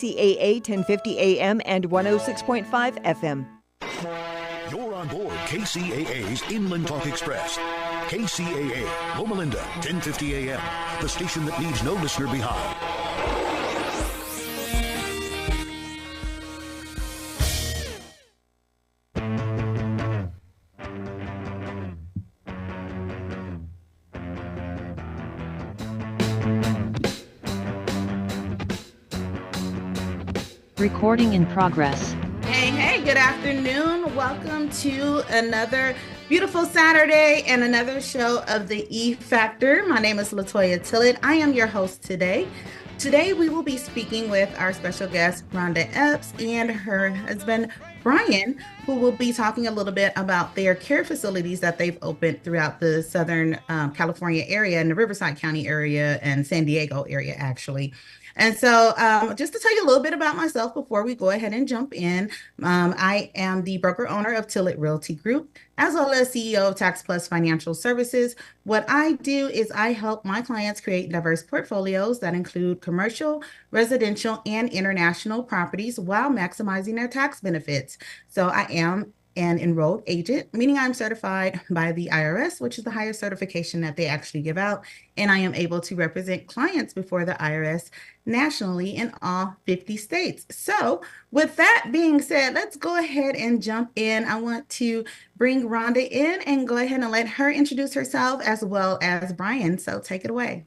CAA 1050 AM and 106.5 FM. You're on board KCAA's Inland Talk Express. KCAA, Loma Linda, 1050 AM, the station that leaves no listener behind. Recording in progress. Hey, good afternoon. Welcome to another beautiful Saturday and another show of the E Factor. My name is Latoya Tillett. I am your host today. Today we will be speaking with our special guest, Rhonda Epps, and her husband, Brian, who will be talking a little bit about their care facilities that they've opened throughout the Southern California area and the Riverside County area and San Diego area, actually. And so just to tell you a little bit about myself before we go ahead and jump in, I am the broker owner of Tillett Realty Group, as well as CEO of Tax Plus Financial Services. What I do is I help my clients create diverse portfolios that include commercial, residential, and international properties while maximizing their tax benefits. So I am an enrolled agent, meaning I'm certified by the IRS, which is the highest certification that they actually give out. And I am able to represent clients before the IRS nationally in all 50 states. So with that being said, let's go ahead and jump in. I want to bring Rhonda in and go ahead and let her introduce herself as well as Brian. So take it away.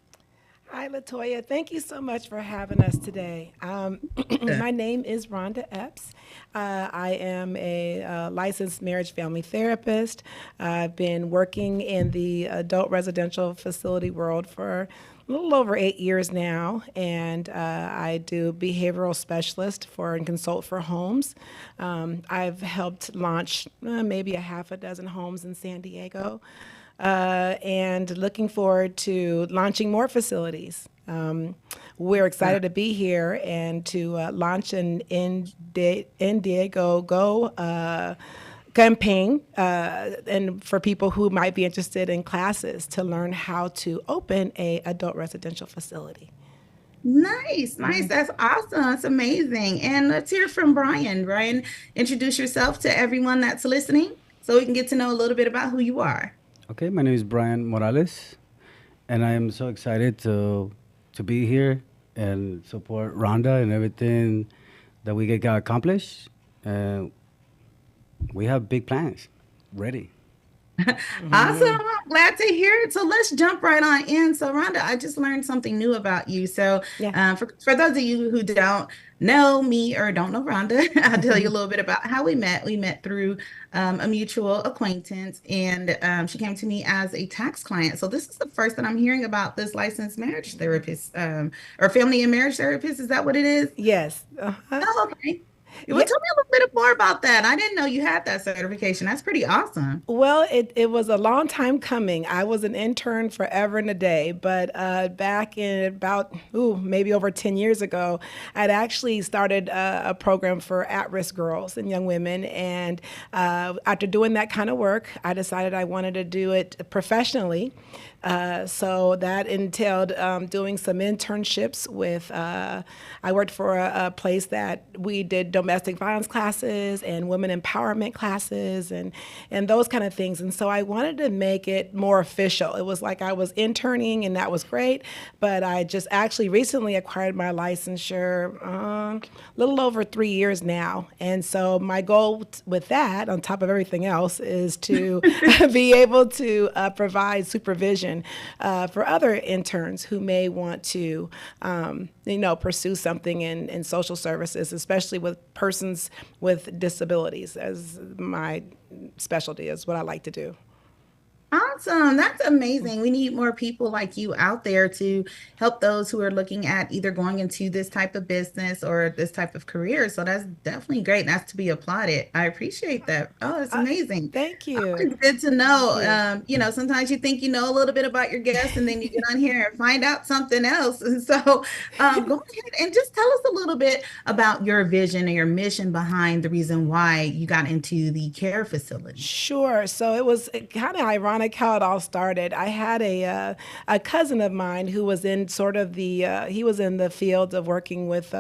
Hi, Latoya. Thank you so much for having us today. My name is Rhonda Epps. I am a licensed marriage family therapist. I've been working in the adult residential facility world for a little over 8 years now, and I do behavioral specialist for and consult for homes. I've helped launch maybe a half a dozen homes in San Diego. And looking forward to launching more facilities. We're excited to be here and to launch an Indiegogo campaign and for people who might be interested in classes to learn how to open a adult residential facility. Nice. That's awesome. That's amazing. And let's hear from Brian. Brian, introduce yourself to everyone that's listening so we can get to know a little bit about who you are. Okay, my name is Brian Morales, and I am so excited to be here and support Rhonda and everything that we got accomplished. We have big plans ready. Awesome. I'm glad to hear it. So let's jump right on in. So Rhonda, I just learned something new about you. So for those of you who don't know me or don't know Rhonda, I'll tell you a little bit about how we met. We met through a mutual acquaintance, and she came to me as a tax client. So this is the first that I'm hearing about this licensed marriage therapist or family and marriage therapist. Is that what it is? Yes. Oh, okay. Well, tell me a little bit more about that. I didn't know you had that certification. That's pretty awesome. Well, it was a long time coming. I was an intern forever and a day, but back in about, maybe over 10 years ago, I'd actually started a program for at-risk girls and young women. And after doing that kind of work, I decided I wanted to do it professionally. So that entailed doing some internships with, I worked for a place that we did domestic violence classes and women empowerment classes and those kind of things. And so I wanted to make it more official. It was like I was interning and that was great, but I just actually recently acquired my licensure a little over 3 years now. And so my goal with that, on top of everything else, is to be able to provide supervision for other interns who may want to, pursue something in social services, especially with persons with disabilities, as my specialty is what I like to do. Awesome. That's amazing. We need more people like you out there to help those who are looking at either going into this type of business or this type of career. So that's definitely great. That's to be applauded. I appreciate that. Oh, it's amazing. Thank you. It's good to know. Sometimes you think you know a little bit about your guests and then you get on here and find out something else. And so go ahead and just tell us a little bit about your vision and your mission behind the reason why you got into the care facility. Sure. So it was kind of ironic kind of how it all started. I had a cousin of mine who was in sort of he was in the field of working with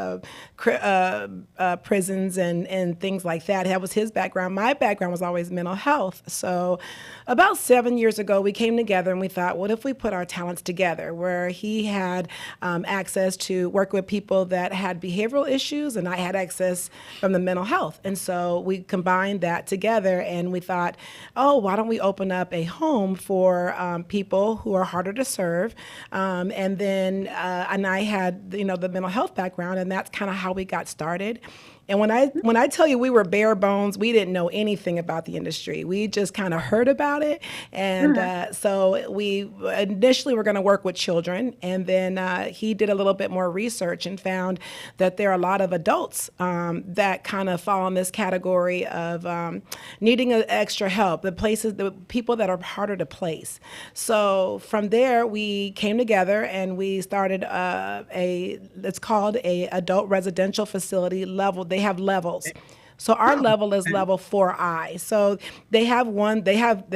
prisons and things like that. That was his background. My background was always mental health. So about 7 years ago, we came together and we thought, what if we put our talents together, where he had access to work with people that had behavioral issues and I had access from the mental health. And so we combined that together and we thought, oh, why don't we open up a home for people who are harder to serve? And I had, the mental health background, and that's kind of how we got started. And when I tell you we were bare bones, we didn't know anything about the industry. We just kind of heard about it. And so we initially were going to work with children. And then he did a little bit more research and found that there are a lot of adults that kind of fall in this category of needing extra help, the people that are harder to place. So from there, we came together and we started it's called a adult residential facility level. They have levels. So our level is level 4I. So they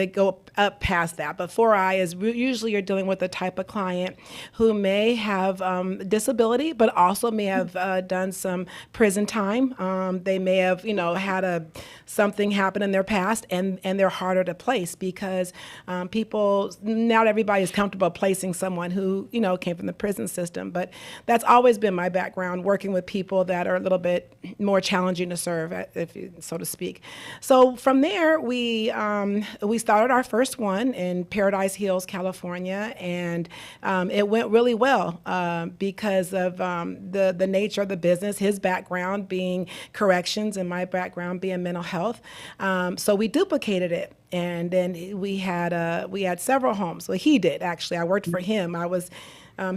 go up past that. But 4I is usually you're dealing with a type of client who may have disability, but also may have done some prison time. They may have, had something happen in their past, and they're harder to place because not everybody is comfortable placing someone who, came from the prison system. But that's always been my background, working with people that are a little bit more challenging to serve, so to speak. So from there, we started our first one in Paradise Hills, California, and it went really well because of the nature of the business, his background being corrections and my background being mental health. So we duplicated it. And then we had several homes. Well, he did, actually. I worked for him. I was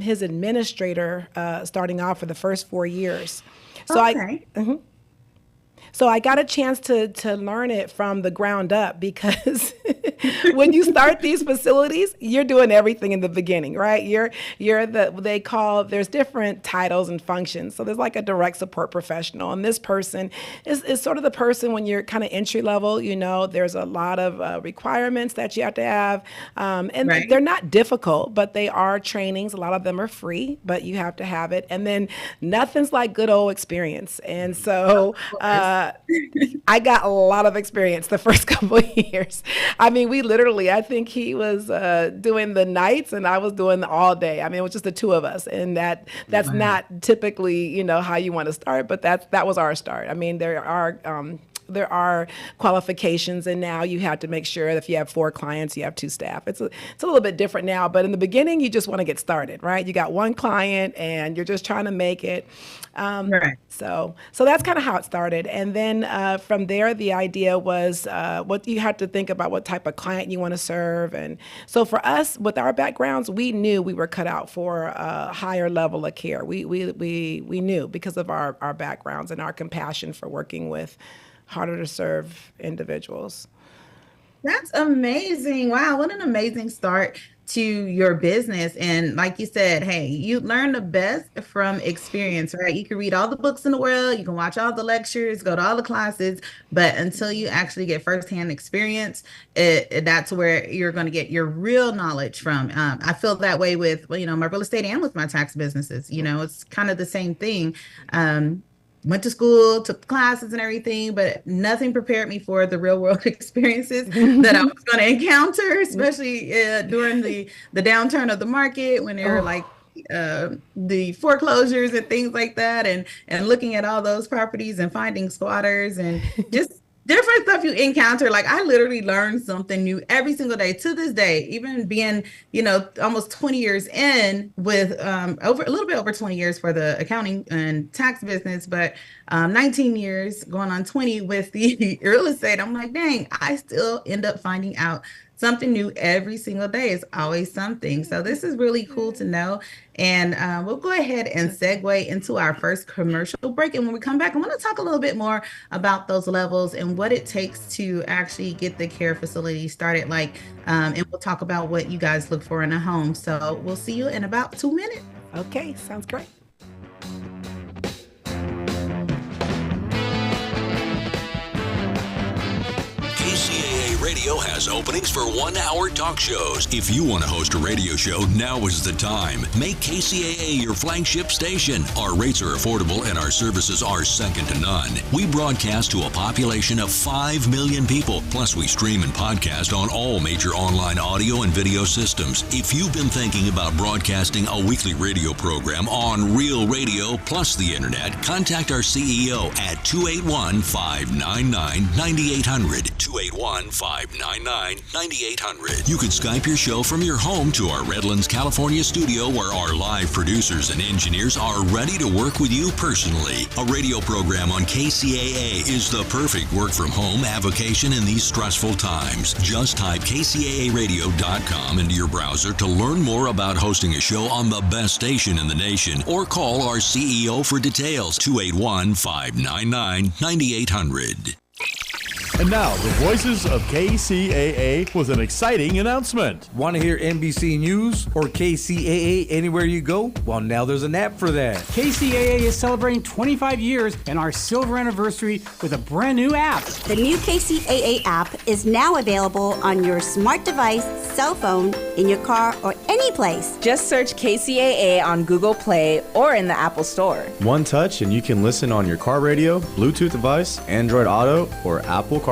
his administrator starting off for the first 4 years. So okay. So I got a chance to learn it from the ground up because when you start these facilities, you're doing everything in the beginning, right? There's different titles and functions. So there's like a direct support professional. And this person is sort of the person when you're kind of entry level, there's a lot of requirements that you have to have. And right. They're not difficult, but they are trainings. A lot of them are free, but you have to have it. And then nothing's like good old experience. And so I got a lot of experience the first couple of years. I mean, I think he was doing the nights and I was doing the all day. I mean, it was just the two of us. And that's not typically, how you want to start, but that was our start. I mean, there are qualifications, and now you have to make sure that if you have 4 clients, you have 2 staff. It's a little bit different now, but in the beginning, you just want to get started, right? You got 1 client, and you're just trying to make it. Right. So that's kind of how it started, and then from there, the idea was what you have to think about what type of client you want to serve, and so for us, with our backgrounds, we knew we were cut out for a higher level of care. We knew because of our backgrounds and our compassion for working with harder to serve individuals. That's amazing. Wow, what an amazing start to your business. And like you said, hey, you learn the best from experience, right? You can read all the books in the world, you can watch all the lectures, go to all the classes, but until you actually get firsthand experience, that's where you're going to get your real knowledge from. I feel that way with, my real estate and with my tax businesses. It's kind of the same thing. Went to school, took classes and everything, but nothing prepared me for the real world experiences that I was going to encounter, especially during the downturn of the market when there were like the foreclosures and things like that, and looking at all those properties and finding squatters and just different stuff you encounter. Like I literally learned something new every single day to this day, even being, almost 20 years in with a little bit over 20 years for the accounting and tax business, but 19 years going on 20 with the real estate. I'm like, dang, I still end up finding out something new every single day. Is always something. So this is really cool to know. And we'll go ahead and segue into our first commercial break. And when we come back, I want to talk a little bit more about those levels and what it takes to actually get the care facility started. And we'll talk about what you guys look for in a home. So we'll see you in about 2 minutes. Okay, sounds great. KCAA Radio Radio has openings for 1-hour talk shows. If you want to host a radio show, now is the time. Make KCAA your flagship station. Our rates are affordable and our services are second to none. We broadcast to a population of 5 million people. Plus, we stream and podcast on all major online audio and video systems. If you've been thinking about broadcasting a weekly radio program on Real Radio plus the internet, contact our CEO at 281-599-9800. 281-599-9800. You can Skype your show from your home to our Redlands, California studio where our live producers and engineers are ready to work with you personally. A radio program on KCAA is the perfect work from home avocation in these stressful times. Just type kcaaradio.com into your browser to learn more about hosting a show on the best station in the nation, or call our CEO for details, 281-599-9800. And now, the voices of KCAA with an exciting announcement. Want to hear NBC News or KCAA anywhere you go? Well, now there's an app for that. KCAA is celebrating 25 years and our silver anniversary with a brand new app. The new KCAA app is now available on your smart device, cell phone, in your car, or any place. Just search KCAA on Google Play or in the Apple Store. One touch and you can listen on your car radio, Bluetooth device, Android Auto, or Apple CarPlay.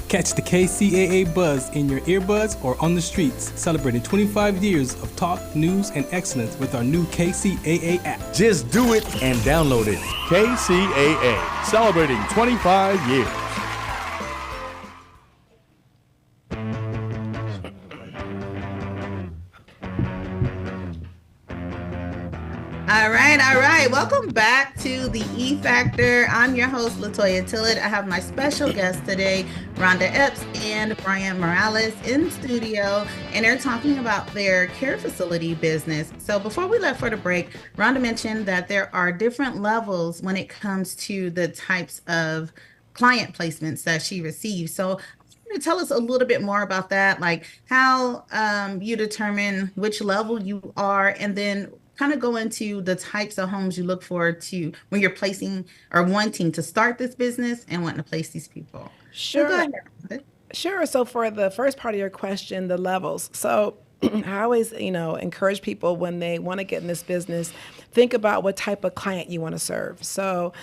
Catch the KCAA buzz in your earbuds or on the streets, celebrating 25 years of talk, news, and excellence with our new KCAA app. Just do it and download it. KCAA, celebrating 25 years. All right. Welcome back to the E Factor. I'm your host, Latoya Tillett. I have my special guest today, Rhonda Epps and Brian Morales in studio, and they're talking about their care facility business. So before we left for the break, Rhonda mentioned that there are different levels when it comes to the types of client placements that she receives. So tell us a little bit more about that, like how you determine which level you are, and then kind of go into the types of homes you look for to when you're placing or wanting to start this business and wanting to place these people. Sure. So go ahead. Sure. So for the first part of your question, the levels. So I always, encourage people when they want to get in this business, think about what type of client you want to serve. So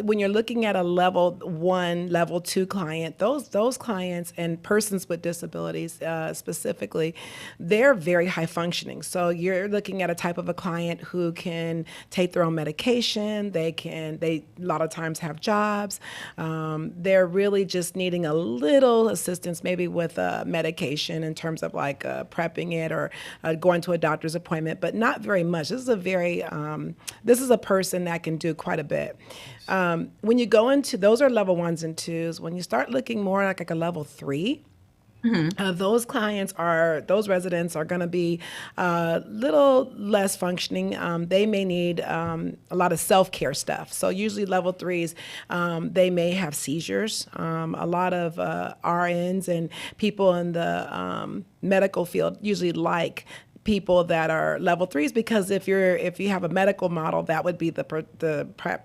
when you're looking at a level 1, level 2 client, those clients and persons with disabilities specifically, they're very high functioning. So you're looking at a type of a client who can take their own medication. They a lot of times have jobs. They're really just needing a little assistance, maybe with medication in terms of like prepping it or going to a doctor's appointment, but not very much. This is a person that can do quite a bit. When you go into, those are level 1s and 2s. When you start looking more like a level 3, those residents are going to be a little less functioning. They may need a lot of self-care stuff. So usually level 3s, they may have seizures. A lot of RNs and people in the medical field usually like people that are level 3s, because if you have a medical model, that would be the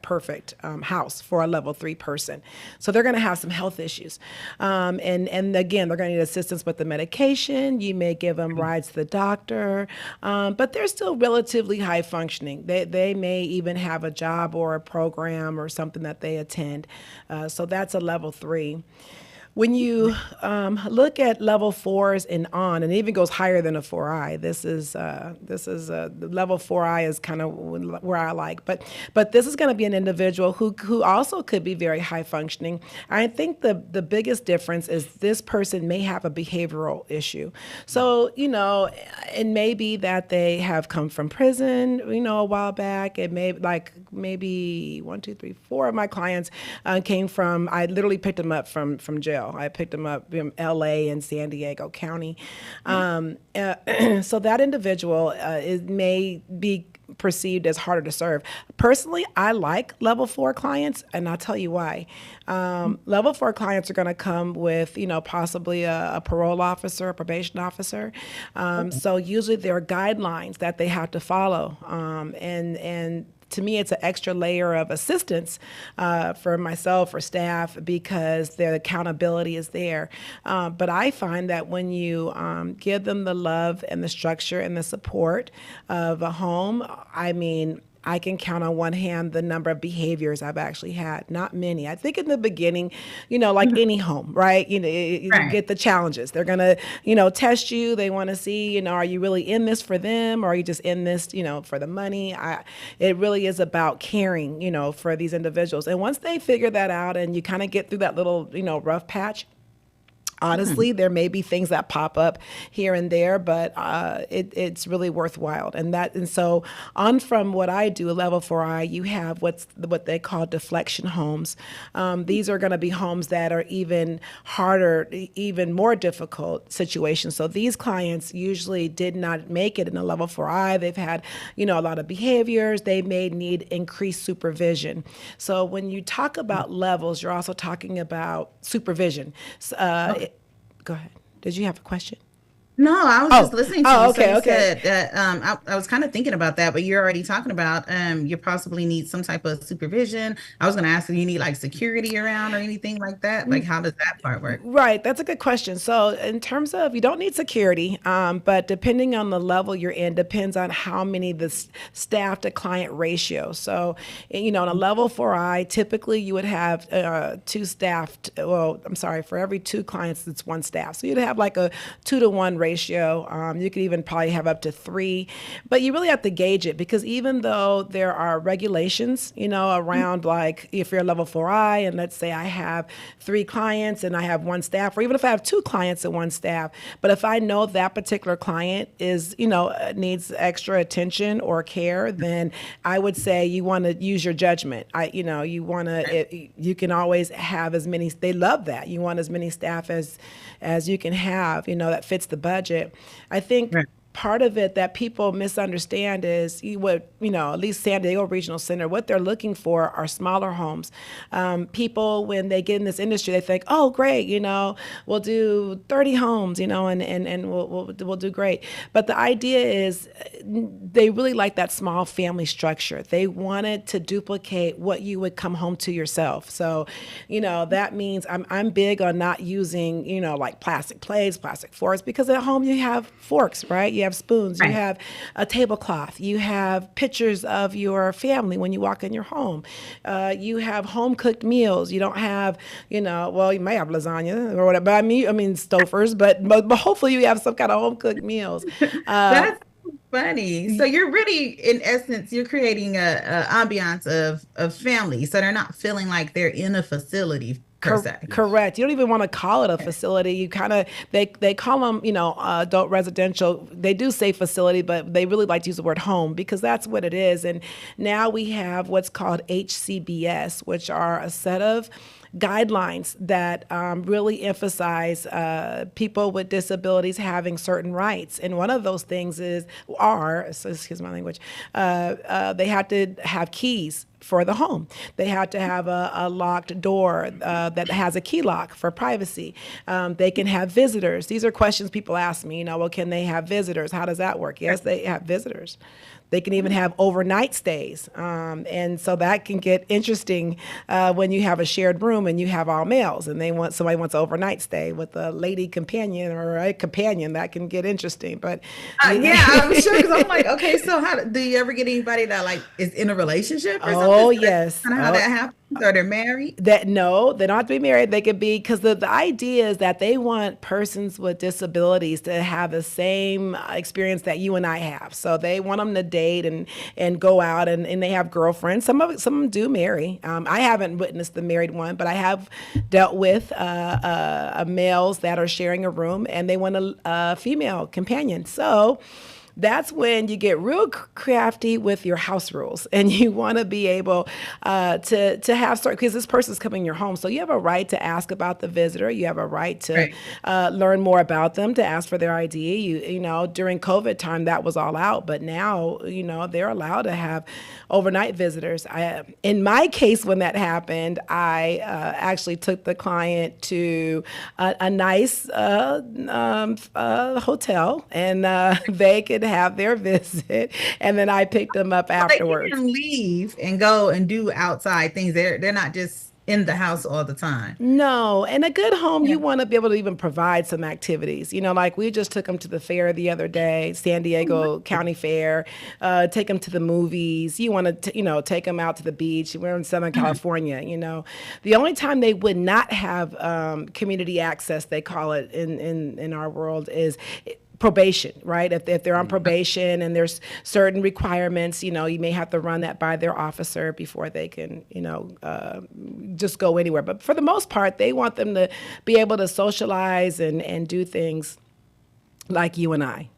perfect house for a level 3 person. So they're going to have some health issues, and again, they're going to need assistance with the medication. You may give them rides to the doctor, but they're still relatively high functioning. They may even have a job or a program or something that they attend. So that's a level 3. When you look at level 4s and on, and it even goes higher than a 4I. This is the level 4I is kind of where I like, but this is going to be an individual who also could be very high functioning. I think the biggest difference is this person may have a behavioral issue. So it may be that they have come from prison, a while back. It may maybe 1, 2, 3, 4 of my clients came from. I literally picked them up from jail. I picked them up in LA and San Diego County. So that individual may be perceived as harder to serve. Personally, I like level 4 clients, and I'll tell you why. Level 4 clients are going to come with, possibly a parole officer, a probation officer. So usually there are guidelines that they have to follow, and to me, it's an extra layer of assistance for myself or staff because their accountability is there. But I find that when you give them the love and the structure and the support of a home, I mean, I can count on one hand the number of behaviors I've actually had. Not many. I think in the beginning, like any home, right? You get the challenges. They're going to, test you. They want to see, are you really in this for them or are you just in this, for the money? It really is about caring, for these individuals. And once they figure that out and you kind of get through that little, rough patch, honestly, there may be things that pop up here and there, but it's really worthwhile. And so on from what I do, Level 4I, you have what they call deflection homes. These are going to be homes that are even harder, even more difficult situations. So these clients usually did not make it in a Level 4I. They've had, a lot of behaviors. They may need increased supervision. So when you talk about levels, you're also talking about supervision. Go ahead. Did you have a question? No, I was just listening to you. Okay, so you okay. said that, I was kind of thinking about that, but you're already talking about you possibly need some type of supervision. I was going to ask if you need like security around or anything like that. Like, how does that part work? Right. That's a good question. So in terms of, you don't need security, but depending on the level you're in, depends on how many the staff to client ratio. So, in a Level 4I, typically you would have two staff. For every two clients, it's one staff. So you'd have like a 2-to-1 ratio. You could even probably have up to 3, but you really have to gauge it because even though there are regulations, around like if you're a Level 4I and let's say I have 3 clients and I have 1 staff, or even if I have 2 clients and 1 staff, but if I know that particular client is, needs extra attention or care, then I would say you want to use your judgment. You want to, you can always have as many, they love that. You want as many staff as you can have, that fits the budget. I think part of it that people misunderstand is at least San Diego Regional Center, what they're looking for are smaller homes. People, when they get in this industry, they think, oh, great, we'll do 30 homes, and we'll do great. But the idea is they really like that small family structure. They wanted to duplicate what you would come home to yourself. So, that means I'm big on not using, like plastic plates, plastic forks, because at home you have forks, right? You have spoons, you have a tablecloth, you have pictures of your family when you walk in your home. You have home cooked meals. You don't have, you may have lasagna or whatever, but I mean Stouffer's, but hopefully you have some kind of home cooked meals. That's funny. So you're really, in essence, you're creating a ambiance of family. So they're not feeling like they're in a facility. Correct. You don't even want to call it a facility. You kind of, they call them, adult residential. They do say facility, but they really like to use the word home because that's what it is. And now we have what's called HCBS, which are a set of guidelines that really emphasize people with disabilities having certain rights. And one of those things excuse my language, they have to have keys for the home. They have to have a locked door that has a key lock for privacy. They can have visitors. These are questions people ask me, can they have visitors? How does that work? Yes, they have visitors. They can even have overnight stays. And so that can get interesting when you have a shared room and you have all males and somebody wants an overnight stay with a lady companion or a companion. That can get interesting. But yeah, I'm sure, because I'm like, okay, so do you ever get anybody that like is in a relationship or something? Oh, yes. Kind of how that happens? Or they're married? No, they don't have to be married. They could be, because the idea is that they want persons with disabilities to have the same experience that you and I have. So they want them to date and go out and they have girlfriends. Some of them do marry. I haven't witnessed the married one, but I have dealt with males that are sharing a room and they want a female companion. So that's when you get real crafty with your house rules, and you want to be able to have certain, because this person's coming in your home, so you have a right to ask about the visitor. You have a right to learn more about them, to ask for their ID. You know, during COVID time, that was all out, but now, they're allowed to have overnight visitors. In my case, when that happened, I actually took the client to a nice hotel, and they could could have their visit, and then I picked them up afterwards. They can leave and go and do outside things. They're not just in the house all the time. No, in a good home, you want to be able to even provide some activities. Like we just took them to the fair the other day, San Diego County Fair. Take them to the movies. You want to, take them out to the beach. We're in Southern California. The only time they would not have community access, they call it in our world, is probation, right? If they're on probation and there's certain requirements, you may have to run that by their officer before they can, just go anywhere. But for the most part, they want them to be able to socialize and do things like you and I.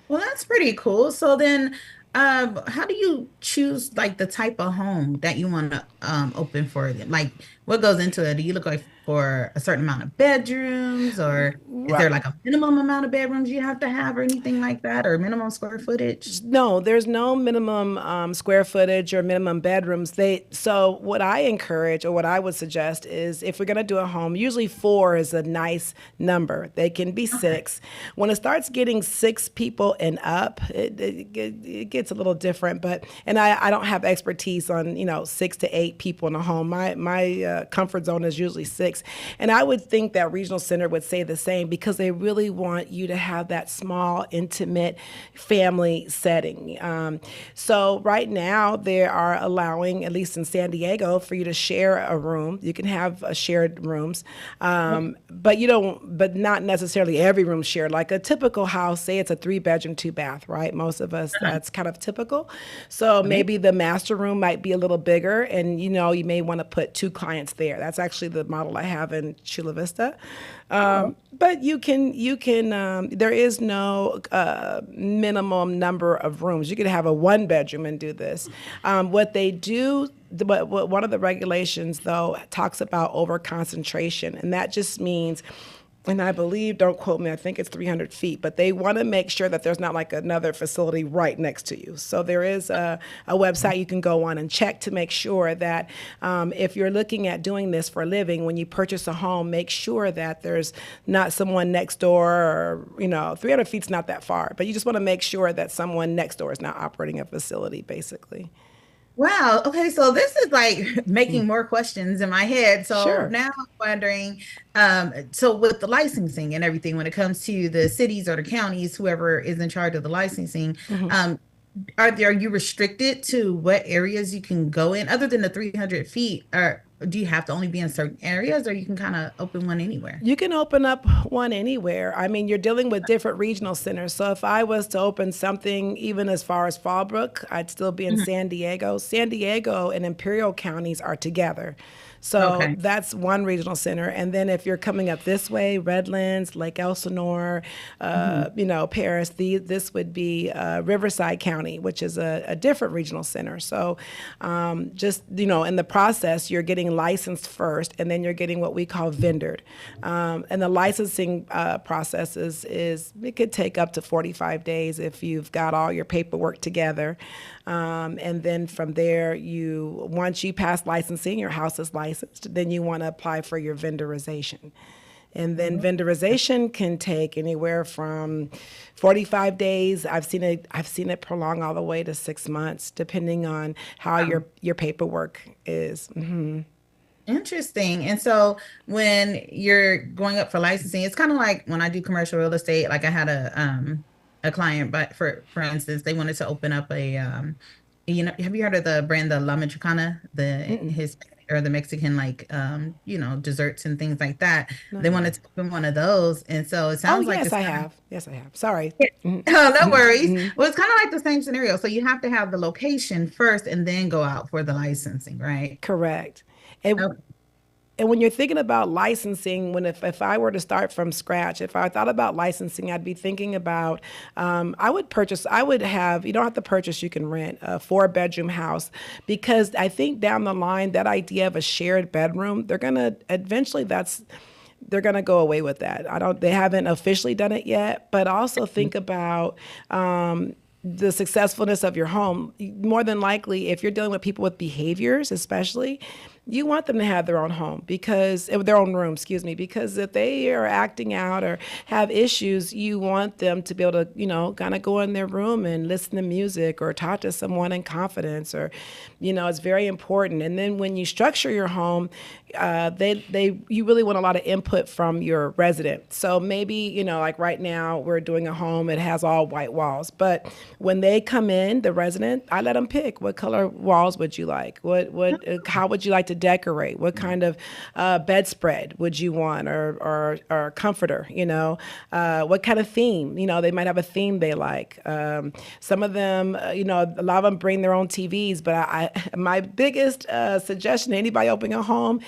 Well, that's pretty cool. So then, how do you choose the type of home that you want to open for them? Like, what goes into it? Do you look for a certain amount of bedrooms, or is there a minimum amount of bedrooms you have to have, or anything like that, or minimum square footage? No, there's no minimum square footage or minimum bedrooms. So what I encourage, or what I would suggest, is if we're going to do a home, usually 4 is a nice number. They can be 6. When it starts getting 6 people and up, it gets a little different. And I don't have expertise on 6 to 8 people in a home. My comfort zone is usually 6. And I would think that Regional Center would say the same, because they really want you to have that small, intimate family setting. So right now they are allowing, at least in San Diego, for you to share a room. You can have shared rooms, but not necessarily every room shared. Like a typical house, say it's a 3-bedroom, 2-bath, right? Most of us, that's kind of typical. So maybe the master room might be a little bigger, and you may want to put 2 clients there. That's actually the model I have in Chula Vista. But you can there is no minimum number of rooms. You could have a 1-bedroom and do this. What they do, one of the regulations, though, talks about over-concentration, and that just means, and I believe, don't quote me, I think it's 300 feet, but they want to make sure that there's not another facility right next to you. So there is a website you can go on and check to make sure that if you're looking at doing this for a living, when you purchase a home, make sure that there's not someone next door, or 300 feet's not that far, but you just want to make sure that someone next door is not operating a facility, basically. Wow. Okay. So this is making more questions in my head. So now I'm wondering, so with the licensing and everything, when it comes to the cities or the counties, whoever is in charge of the licensing, are you restricted to what areas you can go in other than the 300 feet? Or do you have to only be in certain areas, or you can kind of open one anywhere? You can open up one anywhere. I mean, you're dealing with different regional centers. So if I was to open something even as far as Fallbrook, I'd still be in San Diego. San Diego and Imperial counties are together. So that's one regional center. And then if you're coming up this way, Redlands, Lake Elsinore, Paris, this would be Riverside County, which is a different regional center. So in the process, you're getting licensed first, and then you're getting what we call vendored. And the licensing process is it could take up to 45 days if you've got all your paperwork together. And then from there, once you pass licensing, your house is licensed, then you want to apply for your vendorization. And then vendorization can take anywhere from 45 days. I've seen it prolong all the way to 6 months, depending on how your paperwork is. Mm-hmm. Interesting. And so when you're going up for licensing, it's kind of like when I do commercial real estate. Like I had a client, but for instance, they wanted to open up a have you heard of the brand, the La Michoacana, the Mexican desserts and things like that? They wanted to open one of those, and so it sounds like yes, I have. Sorry. Oh, no worries. Well, it's kind of like the same scenario. So you have to have the location first, and then go out for the licensing, right? Correct. And when you're thinking about licensing, if I were to start from scratch, if I thought about licensing, I'd be thinking about, you don't have to purchase, you can rent a 4-bedroom house, because I think down the line, that idea of a shared bedroom, they're going to go away with that. They haven't officially done it yet, but also think about, the successfulness of your home. More than likely, if you're dealing with people with behaviors, especially, you want them to have their own home their own room, because if they are acting out or have issues, you want them to be able to, kind of go in their room and listen to music or talk to someone in confidence, or, it's very important. And then when you structure your home, you really want a lot of input from your resident. So maybe, like right now we're doing a home, it has all white walls, but when they come in, the resident, I let them pick, what color walls would you like? How would you like to decorate? What kind of bedspread would you want, or comforter? What kind of theme? They might have a theme they like. Some of them, a lot of them bring their own TVs. But my biggest suggestion to anybody opening a home: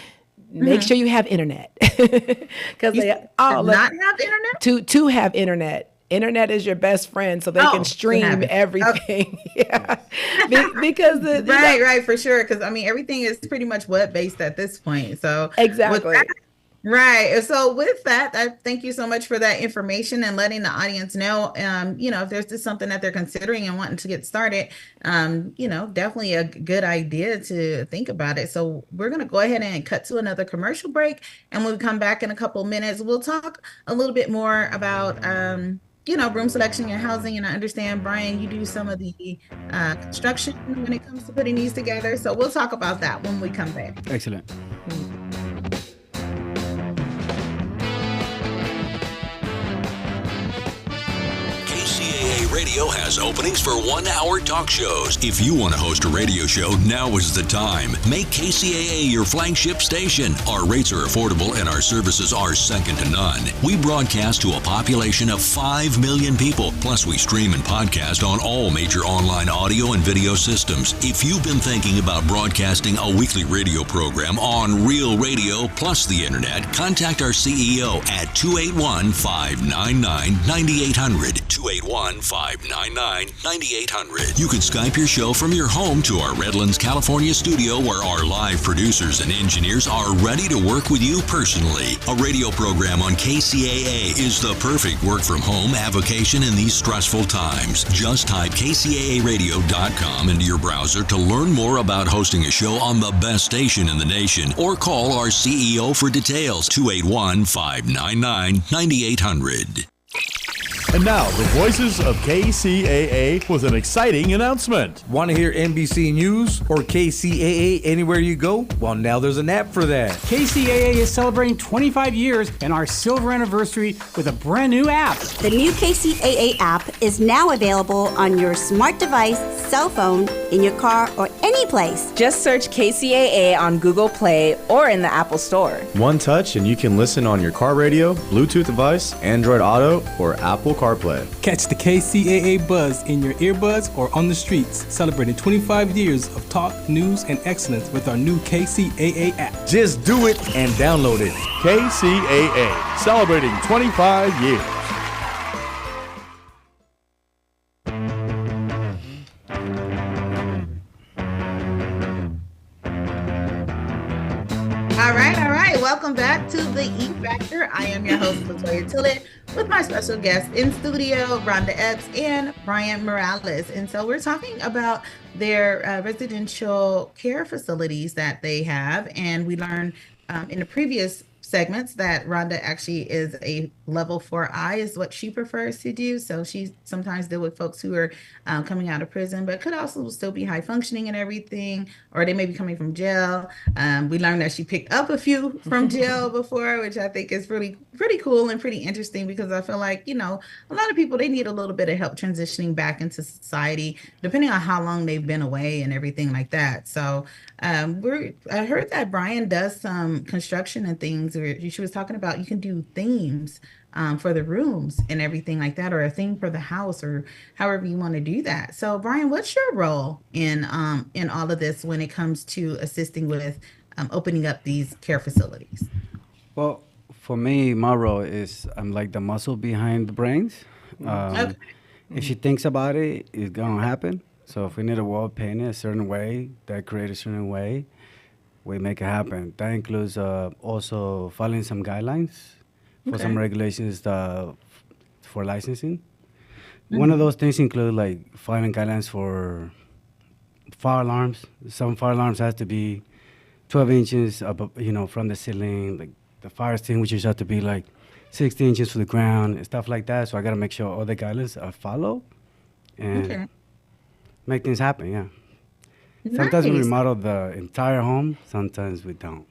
make sure you have internet, because they all not have internet. To have internet. Internet is your best friend, so they can stream everything. Yeah, because right, for sure. Because everything is pretty much web-based at this point. So exactly. Right. So with that, I thank you so much for that information and letting the audience know, if there's just something that they're considering and wanting to get started, definitely a good idea to think about it. So we're going to go ahead and cut to another commercial break. And when we come back in a couple of minutes, we'll talk a little bit more about, room selection and housing. And I understand, Brian, you do some of the construction when it comes to putting these together. So we'll talk about that when we come back. Excellent. KCAA Radio has openings for 1-hour talk shows. If you want to host a radio show, now is the time. Make KCAA your flagship station. Our rates are affordable and our services are second to none. We broadcast to a population of 5 million people. Plus, we stream and podcast on all major online audio and video systems. If you've been thinking about broadcasting a weekly radio program on Real Radio plus the internet, contact our CEO at 281-599-9800. 281-599-9800. You can Skype your show from your home to our Redlands, California studio, where our live producers and engineers are ready to work with you personally. A radio program on KCAA is the perfect work from home avocation in these stressful times. Just type kcaaradio.com into your browser to learn more about hosting a show on the best station in the nation, or call our CEO for details, 281-599-9800. And now, the voices of KCAA with an exciting announcement. Want to hear NBC News or KCAA anywhere you go? Well, now there's an app for that. KCAA is celebrating 25 years and our silver anniversary with a brand new app. The new KCAA app is now available on your smart device, cell phone, in your car, or any place. Just search KCAA on Google Play or in the Apple Store. One touch and you can listen on your car radio, Bluetooth device, Android Auto, or Apple CarPlay. Catch the KCAA buzz in your earbuds or on the streets, celebrating 25 years of talk, news, and excellence with our new KCAA app. Just do it and download it. KCAA, celebrating 25 years. All right. Welcome back to the E Factor. I am your host, Latoya Tillett, with my special guests in studio, Rhonda Epps and Brian Morales. And so we're talking about their residential care facilities that they have. And we learned in the previous segments that Rhonda actually is a level 4I is what she prefers to do. So she sometimes deal with folks who are coming out of prison, but could also still be high functioning and everything, or they may be coming from jail. We learned that she picked up a few from jail before, which I think is really pretty cool and pretty interesting, because I feel like, a lot of people, they need a little bit of help transitioning back into society, depending on how long they've been away and everything like that. So I heard that Brian does some construction and things, or she was talking about you can do themes for the rooms and everything like that, or a theme for the house, or however you want to do that. So Brian, what's your role in all of this when it comes to assisting with opening up these care facilities? Well, for me, my role is I'm like the muscle behind the brains. Okay. If she thinks about it, it's going to happen. So if we need a wall painted a certain way, decorate a certain way, we make it happen. That includes also following some guidelines for some regulations for licensing. Mm-hmm. One of those things include like following guidelines for fire alarms. Some fire alarms has to be 12 inches up, from the ceiling. Like the fire extinguishers have to be like 60 inches from the ground and stuff like that. So I got to make sure all the guidelines are followed and make things happen. Yeah. Sometimes we remodel the entire home. Sometimes we don't.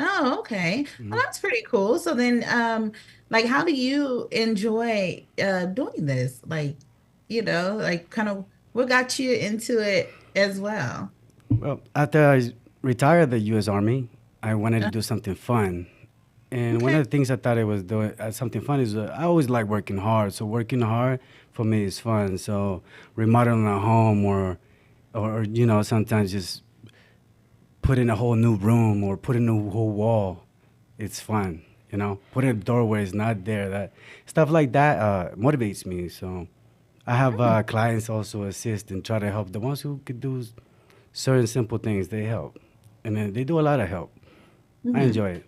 Oh, okay. Well, that's pretty cool. So then, like, how do you enjoy doing this? Like, kind of what got you into it as well? Well, after I retired the U.S. Army, I wanted to do something fun. And one of the things I thought I was doing something fun is I always like working hard. So working hard for me is fun. So remodeling a home or sometimes just put in a whole new room or put in a whole wall, it's fun. Putting a doorway is not there. That stuff like that motivates me. So I have clients also assist and try to help. The ones who could do certain simple things, they help. And then they do a lot of help. I enjoy it.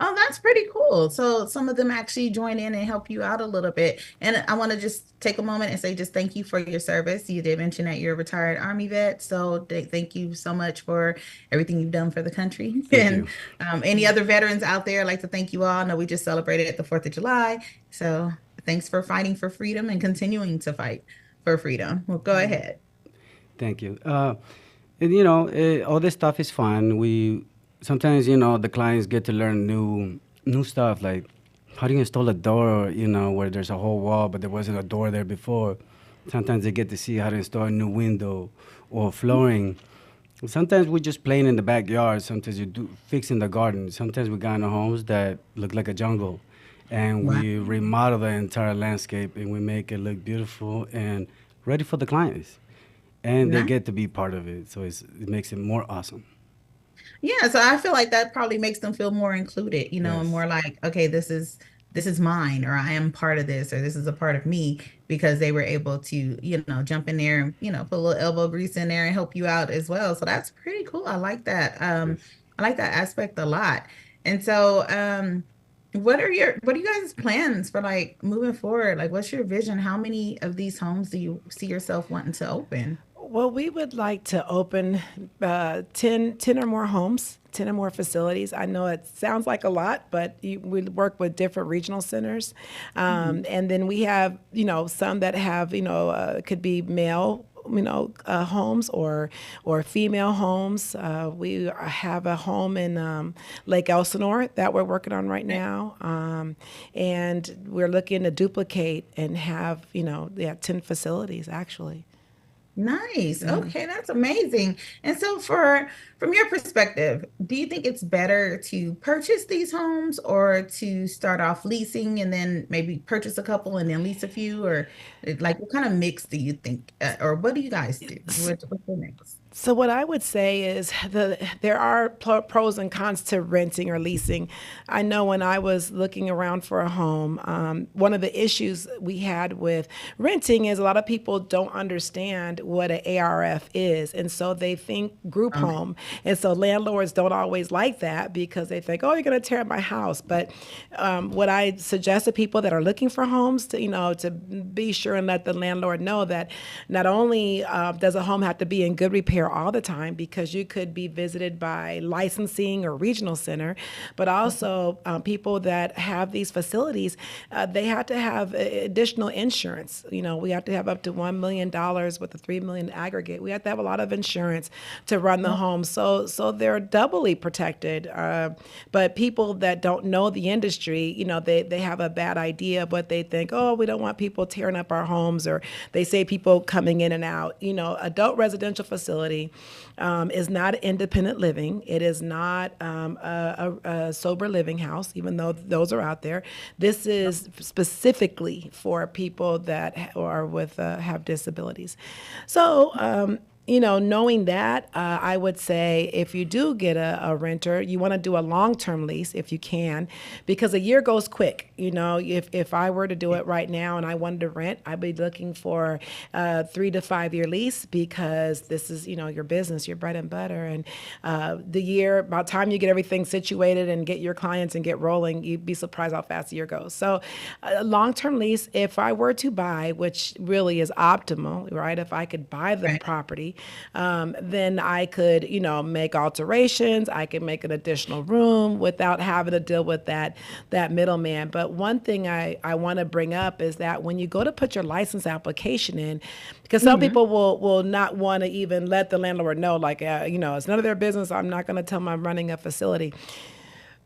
Oh, that's pretty cool. So some of them actually join in and help you out a little bit. And I want to just take a moment and say just thank you for your service. You did mention that you're a retired Army vet. So thank you so much for everything you've done for the country. And any other veterans out there, I'd like to thank you all. I know we just celebrated the 4th of July. So thanks for fighting for freedom and continuing to fight for freedom. Well, go ahead. Thank you. All this stuff is fun. Sometimes, the clients get to learn new stuff, like how do you install a door, where there's a whole wall, but there wasn't a door there before. Sometimes they get to see how to install a new window or flooring. Sometimes we're just playing in the backyard. Sometimes you do fixing the garden. Sometimes we got into homes that look like a jungle, and we remodel the entire landscape, and we make it look beautiful and ready for the clients. And they get to be part of it, so it makes it more awesome. Yeah, so I feel like that probably makes them feel more included, and more like, okay, this is mine, or I am part of this, or this is a part of me, because they were able to, jump in there and, put a little elbow grease in there and help you out as well. So that's pretty cool. I like that. I like that aspect a lot. And so, what are you guys' plans for like moving forward? Like, what's your vision? How many of these homes do you see yourself wanting to open? Well, we would like to open 10 or more homes, 10 or more facilities. I know it sounds like a lot, but we work with different regional centers. And then we have, some that have, could be male, homes or female homes. We have a home in Lake Elsinore that we're working on right now. And we're looking to duplicate and have, 10 facilities actually. Nice. Okay, that's amazing. And so from your perspective, do you think it's better to purchase these homes or to start off leasing and then maybe purchase a couple and then lease a few? Or like what kind of mix do you think, or what do you guys do? What's the mix? So what I would say is there are pros and cons to renting or leasing. I know when I was looking around for a home, one of the issues we had with renting is a lot of people don't understand what an ARF is. And so they think group home. And so landlords don't always like that because they think, oh, you're going to tear up my house. But what I suggest to people that are looking for homes to be sure and let the landlord know that not only does a home have to be in good repair all the time, because you could be visited by licensing or regional center, but also people that have these facilities, they have to have additional insurance. We have to have up to $1 million with a $3 million aggregate. We have to have a lot of insurance to run the home. So they're doubly protected. But people that don't know the industry, they have a bad idea of what they think. Oh, we don't want people tearing up our homes, or they say people coming in and out. Adult residential facility is not independent living. It is not a sober living house, even though those are out there. This is specifically for people that are with have disabilities. So knowing that, I would say if you do get a renter, you want to do a long-term lease if you can, because a year goes quick. If I were to do it right now and I wanted to rent, I'd be looking for a 3 to 5 year lease, because this is, your business, your bread and butter. And the year, by the time you get everything situated and get your clients and get rolling, you'd be surprised how fast the year goes. So a long-term lease, if I were to buy, which really is optimal, right? If I could buy the property, then I could, make alterations. I could make an additional room without having to deal with that middleman. But one thing I want to bring up is that when you go to put your license application in, because some people will not want to even let the landlord know, like, it's none of their business. I'm not going to tell them I'm running a facility.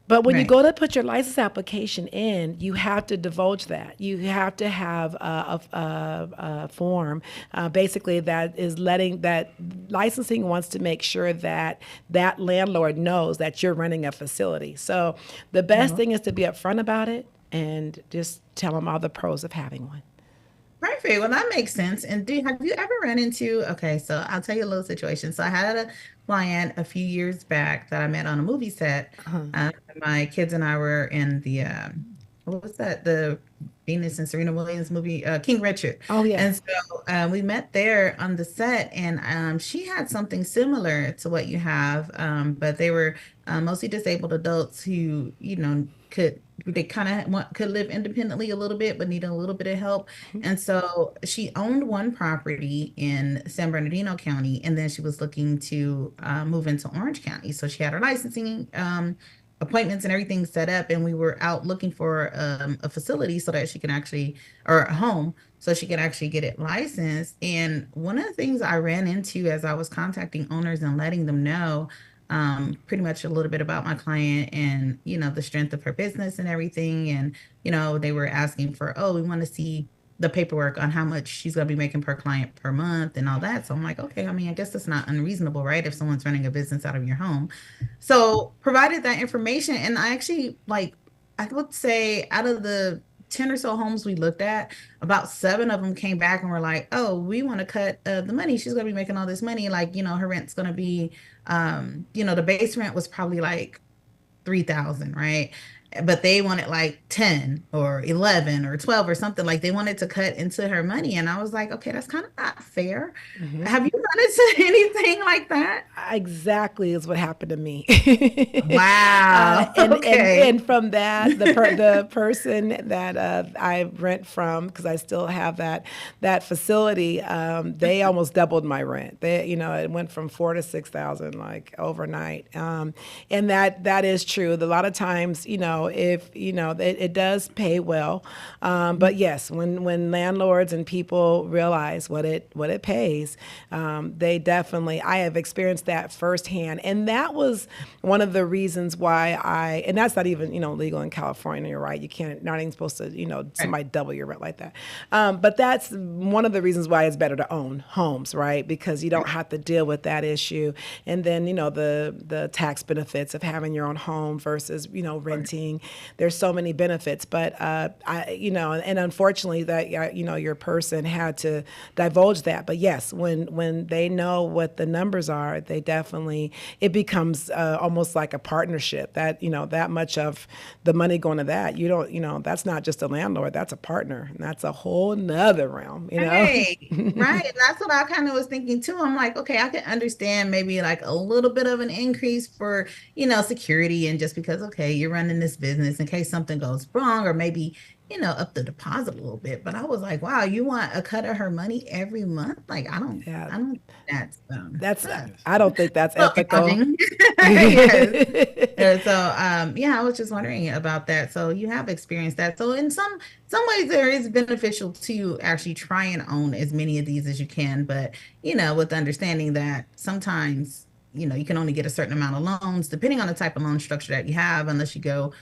But when you go to put your license application in, you have to divulge that. You have to have a form, basically, that is that licensing wants to make sure that that landlord knows that you're running a facility. So the best thing is to be upfront about it and just tell them all the pros of having one. Perfect. Well, that makes sense. And have you ever run into, so I'll tell you a little situation. So I had a client a few years back that I met on a movie set. My kids and I were in the, what was that? The Venus and Serena Williams movie, King Richard. Oh, yeah. And so we met there on the set, and she had something similar to what you have, but they were mostly disabled adults who, could live independently a little bit, but needed a little bit of help. And so she owned one property in San Bernardino County, and then she was looking to move into Orange County. So she had her licensing appointments and everything set up, and we were out looking for a facility so that she can actually, or a home, so she could actually get it licensed. And one of the things I ran into as I was contacting owners and letting them know pretty much a little bit about my client and, the strength of her business and everything. And, they were asking for, we want to see the paperwork on how much she's going to be making per client per month and all that. So I'm like, okay, I guess that's not unreasonable, right? If someone's running a business out of your home. So provided that information. And I actually, I would say out of the 10 or so homes we looked at, about 7 of them came back and were like, we want to cut the money. She's going to be making all this money. Her rent's going to be, the base rent was probably like $3,000, right? But they wanted like 10 or 11 or 12 or something. Like they wanted to cut into her money. And I was like, okay, that's kind of not fair. Have you run into anything like that? Exactly is what happened to me. Wow. And from that, the person that I rent from, because I still have that facility, they almost doubled my rent. It went from $4,000 to $6,000 like overnight. And that is true. A lot of times, if it does pay well, but yes, when landlords and people realize what it pays, they definitely. I have experienced that firsthand, and that was one of the reasons why and that's not even legal in California. You're right, not even supposed to somebody double your rent like that. But that's one of the reasons why it's better to own homes, right? Because you don't have to deal with that issue, and then the tax benefits of having your own home versus renting. There's so many benefits, but and unfortunately that your person had to divulge that. But yes, when they know what the numbers are, they definitely, it becomes almost like a partnership. That that much of the money going to that, that's not just a landlord, that's a partner, and that's a whole nother realm. Right. That's what I kind of was thinking too. I'm like, okay, I can understand maybe like a little bit of an increase for security, and just because you're running this business in case something goes wrong, or maybe up the deposit a little bit. But I was like, wow, you want a cut of her money every month? Like I don't think I don't think that's ethical. So I was just wondering about that. So you have experienced that. So in some ways there is beneficial to actually try and own as many of these as you can, but with the understanding that sometimes you can only get a certain amount of loans depending on the type of loan structure that you have, unless you go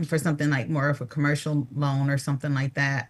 for something like more of a commercial loan or something like that,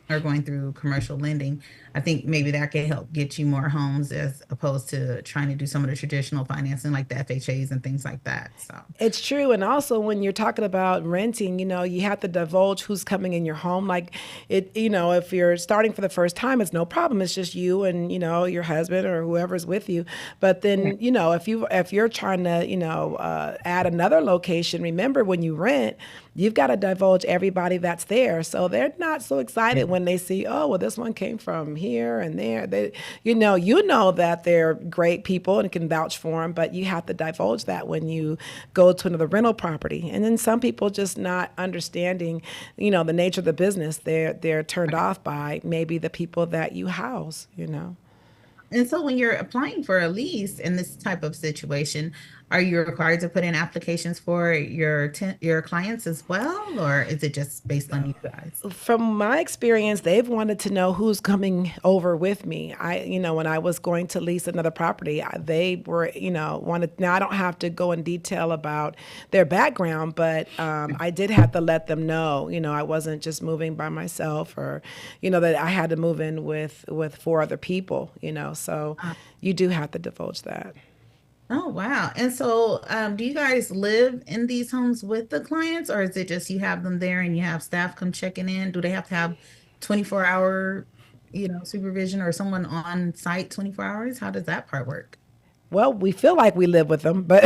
or going through commercial lending. I think maybe that can help get you more homes as opposed to trying to do some of the traditional financing like the FHAs and things like that. So it's true. And also when you're talking about renting, you have to divulge who's coming in your home. Like if you're starting for the first time, it's no problem. It's just you and, your husband or whoever's with you. But then, if you're trying to, add another location, remember when you rent, you've got to divulge everybody that's there. So they're not so excited when they see, this one came from here and there. They, you know that they're great people and can vouch for them, but you have to divulge that when you go to another rental property. And then some people just not understanding, the nature of the business, they're turned off by maybe the people that you house, And so when you're applying for a lease in this type of situation, are you required to put in applications for your clients as well, or is it just based on you guys? From my experience, they've wanted to know who's coming over with me. When I was going to lease another property, they were, wanted. Now I don't have to go in detail about their background, but I did have to let them know, I wasn't just moving by myself, or, that I had to move in with 4 other people, So you do have to divulge that. Oh, wow. And so do you guys live in these homes with the clients, or is it just you have them there and you have staff come checking in? Do they have to have 24-hour, supervision, or someone on site 24 hours? How does that part work? Well, we feel like we live with them, but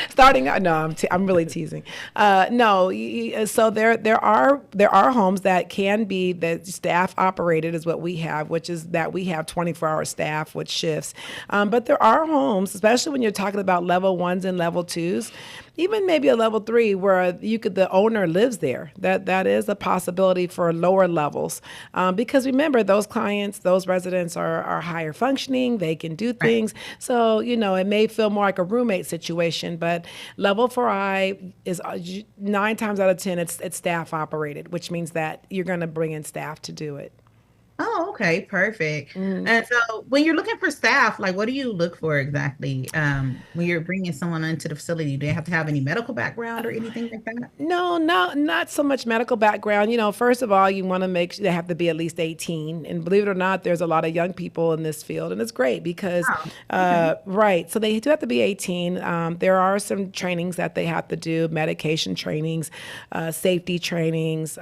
starting out, no, I'm really teasing. So there are homes that can be that staff operated is what we have, which is that we have 24-hour staff with shifts. But there are homes, especially when you're talking about level 1s and level 2s, even maybe a level 3 where the owner lives there. That is a possibility for lower levels. Because remember, those clients, those residents are higher functioning, they can do things. So, it may feel more like a roommate situation, but level 4I is 9 times out of 10, it's staff operated, which means that you're going to bring in staff to do it. Oh, okay, perfect. And so when you're looking for staff, like what do you look for exactly when you're bringing someone into the facility? Do they have to have any medical background or anything like that? No, not so much medical background. First of all, you want to make sure they have to be at least 18. And believe it or not, there's a lot of young people in this field, and it's great because, right, so they do have to be 18. There are some trainings that they have to do, medication trainings, safety trainings.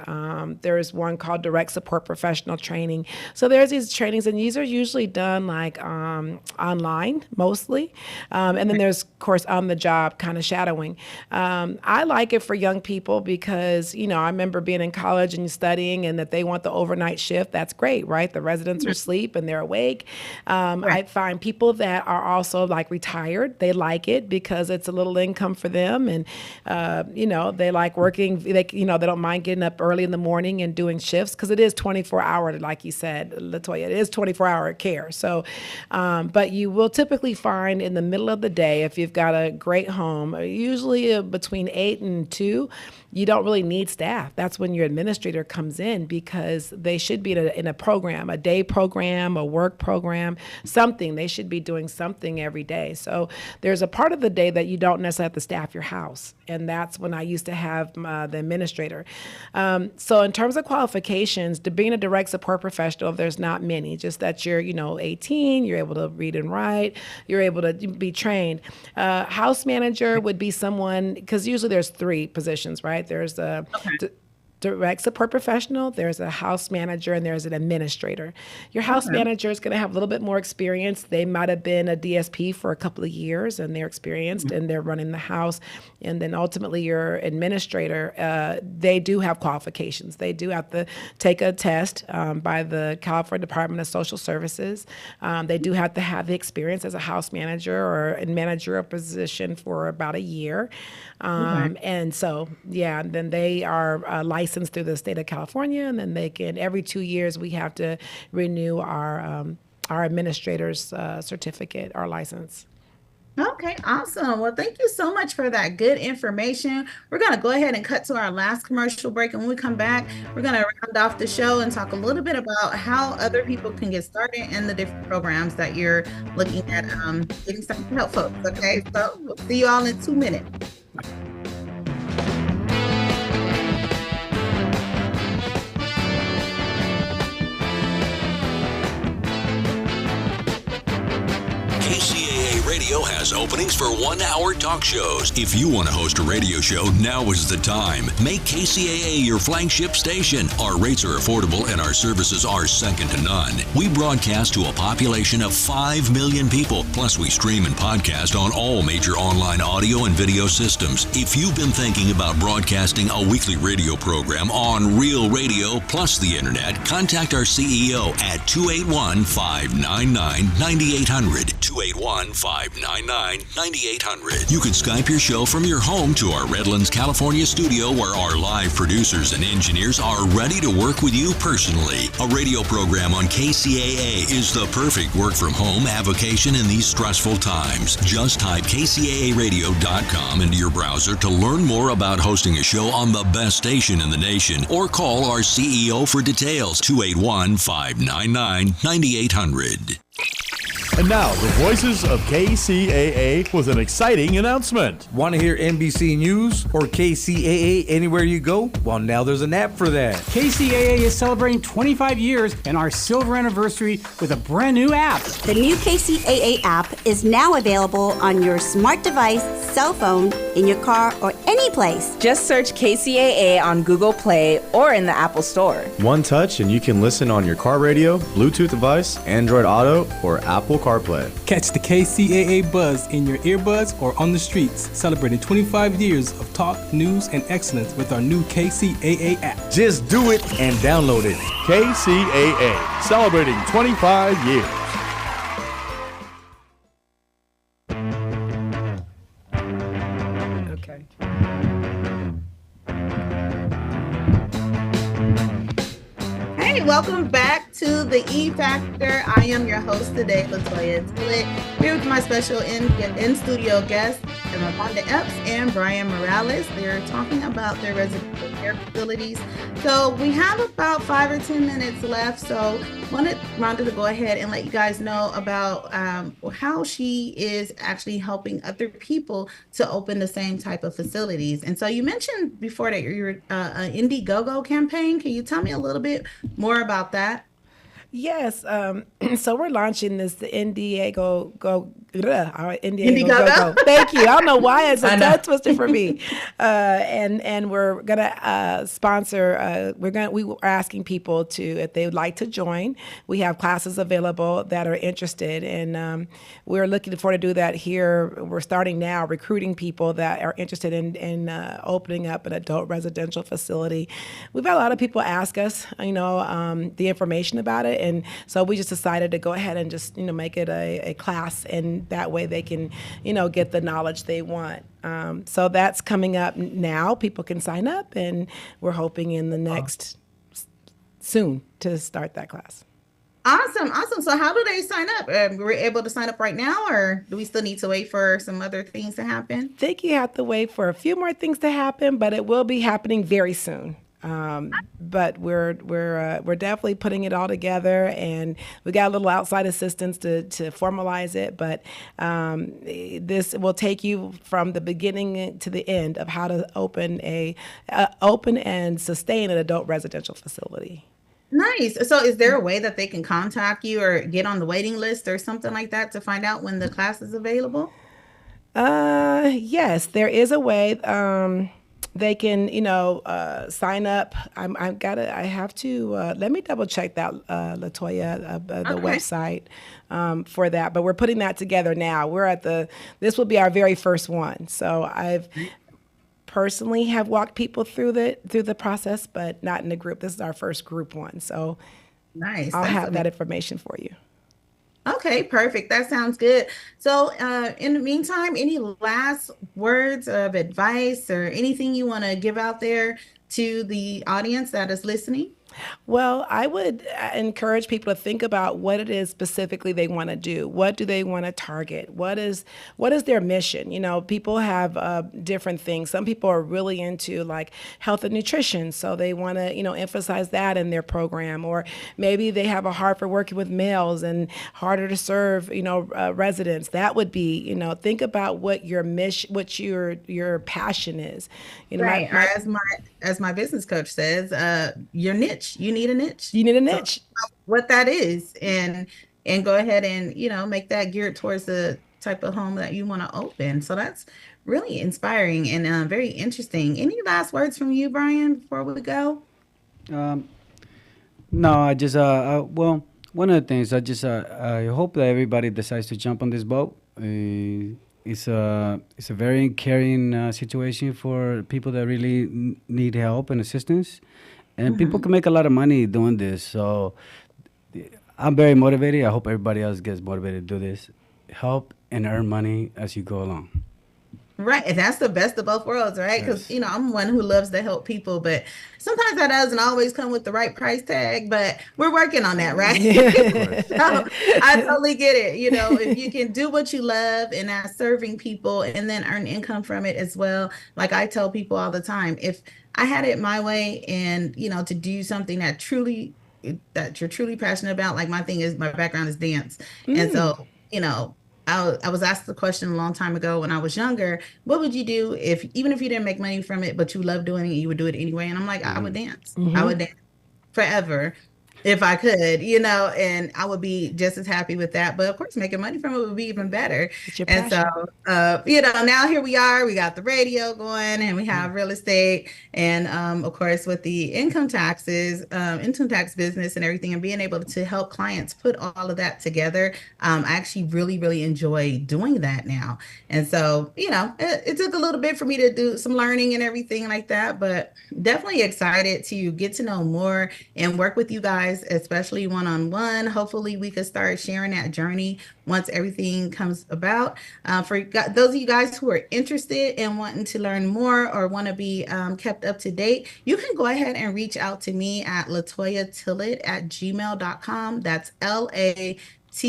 There's one called direct support professional training. So there's these trainings, and these are usually done like online mostly. And then there's, of course, on the job kind of shadowing. I like it for young people because, I remember being in college and studying and that they want the overnight shift. That's great, right? The residents are asleep and they're awake. I find people that are also like retired, they like it because it's a little income for them. And, they like working, they don't mind getting up early in the morning and doing shifts because it is 24-hour, like you said, Latoya, it is 24-hour care. So, but you will typically find in the middle of the day, if you've got a great home, usually between 8 and 2, you don't really need staff. That's when your administrator comes in because they should be in a program, a day program, a work program, something. They should be doing something every day. So there's a part of the day that you don't necessarily have to staff your house. And that's when I used to have the administrator. So in terms of qualifications, to being a direct support professional, there's not many, just that you're, 18, you're able to read and write, you're able to be trained. House manager would be someone, because usually there's 3 positions, right? There's a direct support professional, there's a house manager, and there's an administrator. Your house manager is going to have a little bit more experience. They might have been a DSP for a couple of years and they're experienced and they're running the house. And then ultimately your administrator, they do have qualifications. They do have to take a test by the California Department of Social Services. They do have to have the experience as a house manager or a managerial position for about a year. And so, then they are licensed through the state of California, and then they can, every 2 years, we have to renew our administrator's certificate, our license. Okay, awesome. Well, thank you so much for that good information. We're going to go ahead and cut to our last commercial break. And when we come back, we're going to round off the show and talk a little bit about how other people can get started and the different programs that you're looking at getting started to help folks. Okay, so we'll see you all in 2 minutes. KCAA Radio has openings for 1-hour talk shows. If you want to host a radio show, now is the time. Make KCAA your flagship station. Our rates are affordable and our services are second to none. We broadcast to a population of 5 million people. Plus, we stream and podcast on all major online audio and video systems. If you've been thinking about broadcasting a weekly radio program on Real Radio plus the internet, contact our CEO at 281-599-9800. 281-599-9800. 1-800-599-9800. You can Skype your show from your home to our Redlands, California studio where our live producers and engineers are ready to work with you personally. A radio program on KCAA is the perfect work from home avocation in these stressful times. Just type kcaaradio.com into your browser to learn more about hosting a show on the best station in the nation, or call our CEO for details, 281-599-9800. And now, the voices of KCAA with an exciting announcement. Want to hear NBC News or KCAA anywhere you go? Well, now there's an app for that. KCAA is celebrating 25 years and our silver anniversary with a brand new app. The new KCAA app is now available on your smart device, cell phone, in your car, or any place. Just search KCAA on Google Play or in the Apple Store. One touch and you can listen on your car radio, Bluetooth device, Android Auto, or Apple CarPlay. Catch the KCAA buzz in your earbuds or on the streets, celebrating 25 years of talk, news, and excellence with our new KCAA app. Just do it and download it. KCAA, celebrating 25 years. Okay. Hey, welcome back to the E Factor. I am your host today, Latoya Tillett, here with my special in-studio guests, Amanda Epps and Brian Morales. They're talking about their residential care facilities. So we have about 5 or 10 minutes left. So wanted Rhonda to go ahead and let you guys know about how she is actually helping other people to open the same type of facilities. And so you mentioned before that you're an Indiegogo campaign. Can you tell me a little bit more about that? Yes. So we're launching this Indiegogo. Indiegogo. Thank you. I don't know why it's a tongue twister for me. And we're gonna sponsor. We are asking people to, if they would like to join. We have classes available that are interested, and we're looking for to do that here. We're starting now recruiting people that are interested in opening up an adult residential facility. We've had a lot of people ask us, the information about it. And so we just decided to go ahead and just, make it a class, and that way they can, get the knowledge they want. So that's coming up now. People can sign up, and we're hoping in the next soon to start that class. Awesome. So how do they sign up? We're able to sign up right now, or do we still need to wait for some other things to happen? I think you have to wait for a few more things to happen, but it will be happening very soon. But we're definitely putting it all together, and we got a little outside assistance to formalize it. But this will take you from the beginning to the end of how to open and sustain an adult residential facility. Nice. So is there a way that they can contact you or get on the waiting list or something like that to find out when the class is available? Yes, there is a way. They can, sign up. I have to, let me double check that, Latoya, the website for that. But we're putting that together now. This will be our very first one. So I've personally have walked people through the process, but not in a group. This is our first group one. So nice. I'll have that information for you. Okay, perfect. That sounds good. So in the meantime, any last words of advice or anything you want to give out there to the audience that is listening? Well, I would encourage people to think about what it is specifically they want to do. What do they want to target? What is their mission? People have different things. Some people are really into like health and nutrition, so they want to, emphasize that in their program. Or maybe they have a heart for working with males and harder to serve, residents. That would be, think about what your mission, what your passion is. Right. As my business coach says, your niche. You need a niche. So what that is, and go ahead and make that geared towards the type of home that you want to open. So that's really inspiring and very interesting. Any last words from you, Brian, before we go? No, I just well, one of the things I hope that everybody decides to jump on this boat. It's a very caring situation for people that really need help and assistance. And people can make a lot of money doing this. So I'm very motivated. I hope everybody else gets motivated to do this. Help and earn money as you go along. Right. And that's the best of both worlds, right? Because, Yes. I'm one who loves to help people, but sometimes that doesn't always come with the right price tag, but we're working on that, right? So I totally get it. If you can do what you love and that's serving people and then earn income from it as well. Like I tell people all the time, if I had it my way and, to do something that you're truly passionate about, like my background is dance. And so, I was asked the question a long time ago when I was younger, what would you do even if you didn't make money from it, but you love doing it, you would do it anyway? And I'm like, I would dance. I would dance forever if I could, and I would be just as happy with that. But of course, making money from it would be even better. And so, now here we are, we got the radio going and we have real estate and, of course, with the income tax business and everything and being able to help clients put all of that together. I actually really, really enjoy doing that now. And so, it took a little bit for me to do some learning and everything like that, but definitely excited to get to know more and work with you guys, especially one-on-one. Hopefully we could start sharing that journey once everything comes about. For those of you guys who are interested in wanting to learn more or want to be kept up to date, you can go ahead and reach out to me at latoyatillett@gmail.com. That's LAT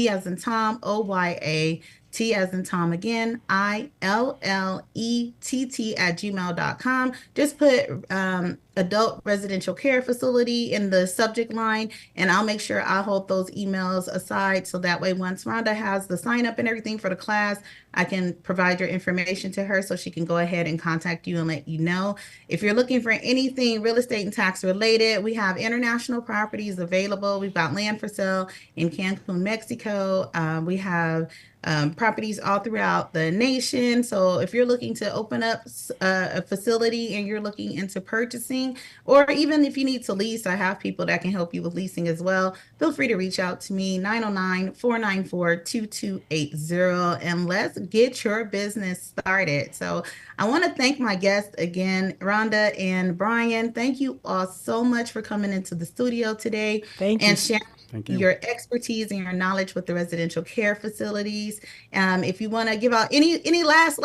as in Tom, OYA, T as in Tom again, ILLETT@gmail.com. Just put adult residential care facility in the subject line, and I'll make sure I hold those emails aside so that way once Rhonda has the sign up and everything for the class, I can provide your information to her so she can go ahead and contact you and let you know. If you're looking for anything real estate and tax related, we have international properties available. We've got land for sale in Cancun, Mexico. We have properties all throughout the nation. So if you're looking to open up a facility and you're looking into purchasing, or even if you need to lease, I have people that can help you with leasing as well. Feel free to reach out to me, 909-494-2280, and let's get your business started. So I want to thank my guests again, Rhonda and Brian. Thank you all so much for coming into the studio today and sharing your expertise and your knowledge with the residential care facilities. If you want to give out any last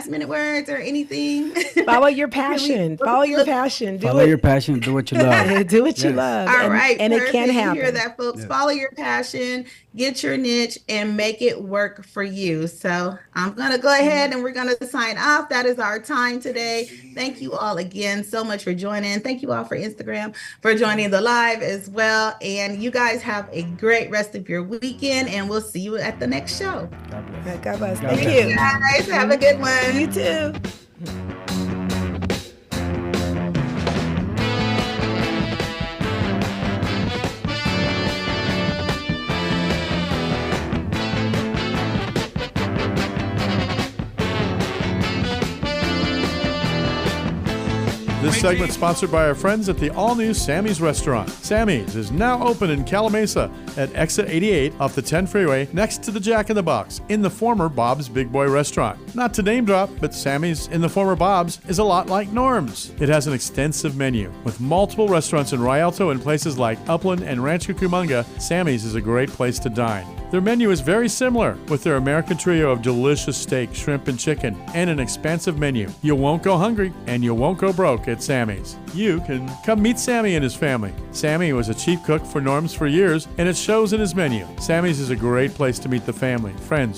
minute words or anything, follow your passion. Follow your passion. Follow your passion. Do what you love. Do what you love. All right, and it can happen. You hear that, folks? Yes. Follow your passion, get your niche, and make it work for you. So I'm gonna go ahead and we're gonna sign off. That is our time today. Thank you all again so much for joining. Thank you all for Instagram for joining the live as well. And you guys have a great rest of your weekend, and we'll see you at the next show. God bless. Thank you. Guys, have a good one. You too. This segment sponsored by our friends at the all-new Sammy's Restaurant. Sammy's is now open in Calamasa at exit 88 off the 10 freeway next to the Jack in the Box in the former Bob's Big Boy Restaurant. Not to name drop, but Sammy's in the former Bob's is a lot like Norm's. It has an extensive menu. With multiple restaurants in Rialto and places like Upland and Rancho Cucamonga, Sammy's is a great place to dine. Their menu is very similar, with their American trio of delicious steak, shrimp, and chicken, and an expansive menu. You won't go hungry, and you won't go broke at Sammy's. You can come meet Sammy and his family. Sammy was a chief cook for Norm's for years, and it shows in his menu. Sammy's is a great place to meet the family, friends,